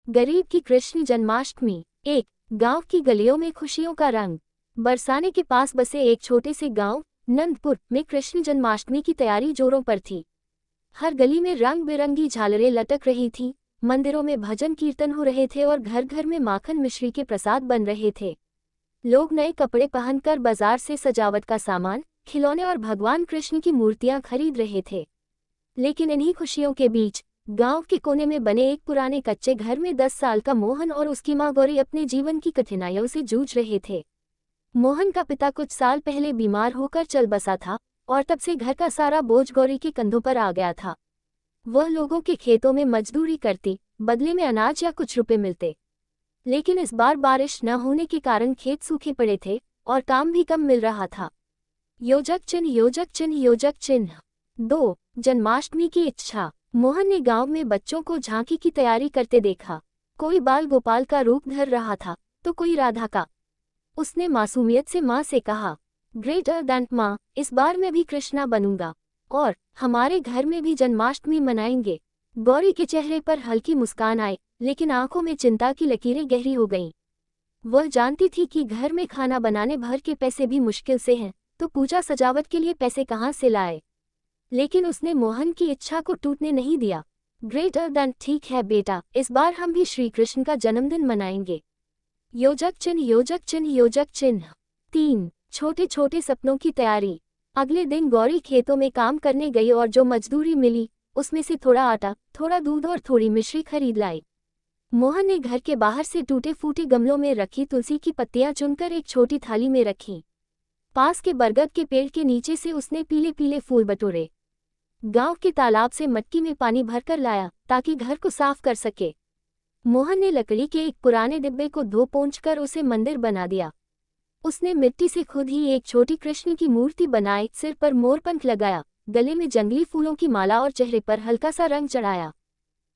गरीब की कृष्ण जन्माष्टमी। एक गांव की गलियों में खुशियों का रंग। बरसाने के पास बसे एक छोटे से गांव नंदपुर में कृष्ण जन्माष्टमी की तैयारी जोरों पर थी। हर गली में रंग बिरंगी झालरें लटक रही थीं, मंदिरों में भजन कीर्तन हो रहे थे और घर घर में माखन मिश्री के प्रसाद बन रहे थे। लोग नए कपड़े पहनकर बाजार से सजावट का सामान, खिलौने और भगवान कृष्ण की मूर्तियां खरीद रहे थे। लेकिन इन्हीं खुशियों के बीच गांव के कोने में बने एक पुराने कच्चे घर में 10 साल का मोहन और उसकी मां गौरी अपने जीवन की कठिनाइयों से जूझ रहे थे। मोहन का पिता कुछ साल पहले बीमार होकर चल बसा था और तब से घर का सारा बोझ गौरी के कंधों पर आ गया था। वह लोगों के खेतों में मजदूरी करती, बदले में अनाज या कुछ रुपए मिलते। लेकिन इस बार बारिश न होने के कारण खेत सूखे पड़े थे और काम भी कम मिल रहा था। योजक चिन्ह योजक चिन्ह योजक चिन्ह। 2 जन्माष्टमी की इच्छा। मोहन ने गांव में बच्चों को झांकी की तैयारी करते देखा। कोई बाल गोपाल का रूप धर रहा था तो कोई राधा का। उसने मासूमियत से माँ से कहा, ग्रेटर दैन माँ, इस बार मैं भी कृष्णा बनूंगा और हमारे घर में भी जन्माष्टमी मनाएंगे। गौरी के चेहरे पर हल्की मुस्कान आई, लेकिन आंखों में चिंता की लकीरें गहरी हो गईं। वह जानती थी कि घर में खाना बनाने भर के पैसे भी मुश्किल से हैं, तो पूजा सजावट के लिए पैसे कहाँ से लाए। लेकिन उसने मोहन की इच्छा को टूटने नहीं दिया। ग्रेटर दैन, ठीक है बेटा, इस बार हम भी श्री कृष्ण का जन्मदिन मनाएंगे। योजक चिन्ह योजक चिन्ह योजक चिन्ह। 3 छोटे छोटे सपनों की तैयारी। अगले दिन गौरी खेतों में काम करने गई और जो मजदूरी मिली उसमें से थोड़ा आटा, थोड़ा दूध और थोड़ी मिश्री खरीद लाई। मोहन ने घर के बाहर से टूटे फूटे गमलों में रखी तुलसी की पत्तियां चुनकर एक छोटी थाली में रखी। पास के बरगद के पेड़ के नीचे से उसने पीले पीले फूल बटोरे। गांव के तालाब से मटकी में पानी भरकर लाया ताकि घर को साफ कर सके। मोहन ने लकड़ी के एक पुराने डिब्बे को धो पोंछकर उसे मंदिर बना दिया। उसने मिट्टी से खुद ही एक छोटी कृष्ण की मूर्ति बनाई, सिर पर मोरपंख लगाया, गले में जंगली फूलों की माला और चेहरे पर हल्का सा रंग चढ़ाया।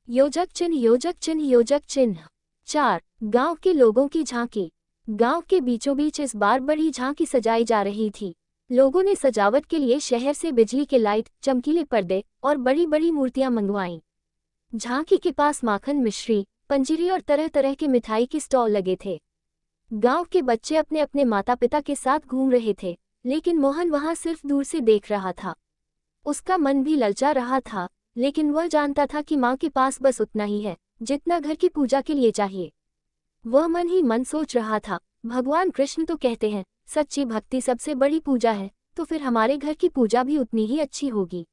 योजक चिन्ह योजक चिन्ह योजक चिन्ह। 4 गांव के लोगों की झांकी। गांव के बीचों बीच इस बार बड़ी झांकी सजाई जा रही थी। लोगों ने सजावट के लिए शहर से बिजली के लाइट, चमकीले पर्दे और बड़ी बड़ी मूर्तियां मंगवाईं। झांकी के पास माखन मिश्री, पंजीरी और तरह तरह के मिठाई के स्टॉल लगे थे। गांव के बच्चे अपने अपने माता पिता के साथ घूम रहे थे, लेकिन मोहन वहां सिर्फ दूर से देख रहा था। उसका मन भी ललचा रहा था, लेकिन वह जानता था कि माँ के पास बस उतना ही है जितना घर की पूजा के लिए चाहिए। वह मन ही मन सोच रहा था, भगवान कृष्ण तो कहते हैं सच्ची भक्ति सबसे बड़ी पूजा है, तो फिर हमारे घर की पूजा भी उतनी ही अच्छी होगी।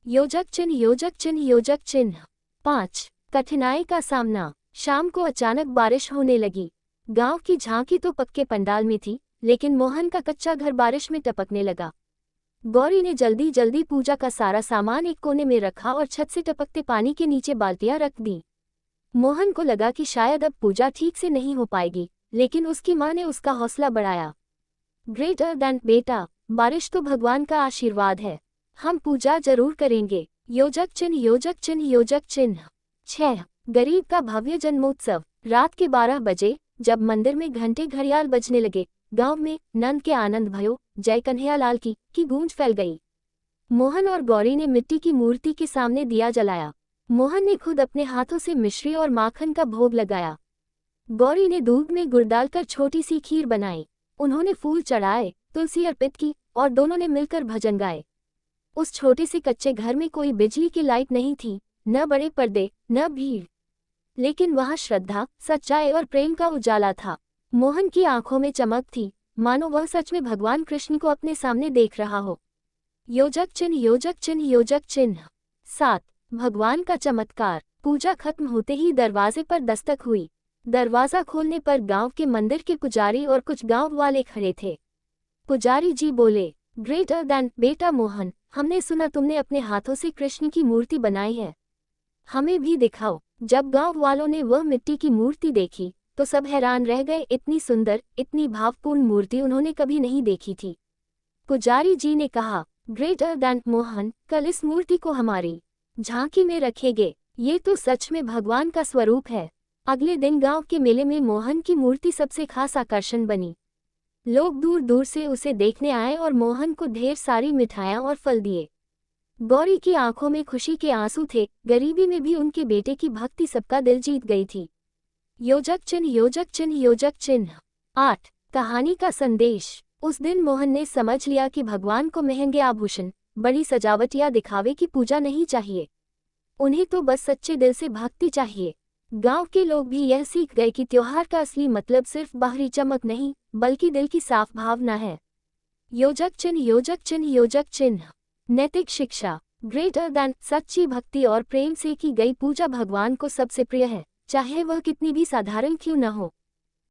योजक चिन्ह योजक चिन्ह योजक चिन्ह। 5 कठिनाई का सामना। शाम को अचानक बारिश होने लगी। गांव की झांकी तो पक्के पंडाल में थी, लेकिन मोहन का कच्चा घर बारिश में टपकने लगा। गौरी ने जल्दी जल्दी पूजा का सारा सामान एक कोने में रखा और छत से टपकते पानी के नीचे बाल्टियां रख दी। मोहन को लगा कि शायद अब पूजा ठीक से नहीं हो पाएगी, लेकिन उसकी माँ ने उसका हौसला बढ़ाया। ग्रेटर दैन, बेटा, बारिश तो भगवान का आशीर्वाद है, हम पूजा जरूर करेंगे। योजक चिन्ह योजक चिन्ह योजक चिन्ह। 6 गरीब का भव्य जन्मोत्सव। रात के 12 बजे जब मंदिर में घंटे घड़ियाल बजने लगे, गांव में नंद के आनंद भयो, जय कन्हैया लाल की गूंज फैल गई। मोहन और गौरी ने मिट्टी की मूर्ति के सामने दिया जलाया। मोहन ने खुद अपने हाथों से मिश्री और माखन का भोग लगाया। गौरी ने दूध में गुड़ डालकर छोटी सी खीर बनाई। उन्होंने फूल चढ़ाए, तुलसी अर्पित की और दोनों ने मिलकर भजन गाए। उस छोटे से कच्चे घर में कोई बिजली की लाइट नहीं थी, न बड़े पर्दे, न भीड़, लेकिन वहाँ श्रद्धा, सच्चाई और प्रेम का उजाला था। मोहन की आंखों में चमक थी, मानो वह सच में भगवान कृष्ण को अपने सामने देख रहा हो। योजक चिन्ह योजक चिन्ह योजक चिन्ह। 7 भगवान का चमत्कार। पूजा खत्म होते ही दरवाजे पर दस्तक हुई। दरवाजा खोलने पर गांव के मंदिर के पुजारी और कुछ गांव वाले खड़े थे। पुजारी जी बोले, ग्रेटर दैन, बेटा मोहन, हमने सुना तुमने अपने हाथों से कृष्ण की मूर्ति बनाई है, हमें भी दिखाओ। जब गांव वालों ने वह मिट्टी की मूर्ति देखी तो सब हैरान रह गए। इतनी सुंदर, इतनी भावपूर्ण मूर्ति उन्होंने कभी नहीं देखी थी। पुजारी जी ने कहा, ग्रेटर दैन मोहन, कल इस मूर्ति को हमारी झांकी में रखेंगे। ये तो सच में भगवान का स्वरूप है। अगले दिन गांव के मेले में मोहन की मूर्ति सबसे खास आकर्षण बनी। लोग दूर दूर से उसे देखने आए और मोहन को ढेर सारी मिठाइयां और फल दिए। गौरी की आंखों में खुशी के आंसू थे। गरीबी में भी उनके बेटे की भक्ति सबका दिल जीत गई थी। योजक चिन्ह योजक चिन्ह योजक चिन्ह। 8 कहानी का संदेश। उस दिन मोहन ने समझ लिया कि भगवान को महंगे आभूषण, बड़ी सजावट या दिखावे की पूजा नहीं चाहिए। उन्हें तो बस सच्चे दिल से भक्ति चाहिए। गांव के लोग भी यह सीख गए कि त्योहार का असली मतलब सिर्फ बाहरी चमक नहीं, बल्कि दिल की साफ भावना है। योजक चिन्ह योजक चिन्ह योजक चिन्ह। नैतिक शिक्षा। ग्रेटर दैन, सच्ची भक्ति और प्रेम से की गई पूजा भगवान को सबसे प्रिय है, चाहे वह कितनी भी साधारण क्यों न हो।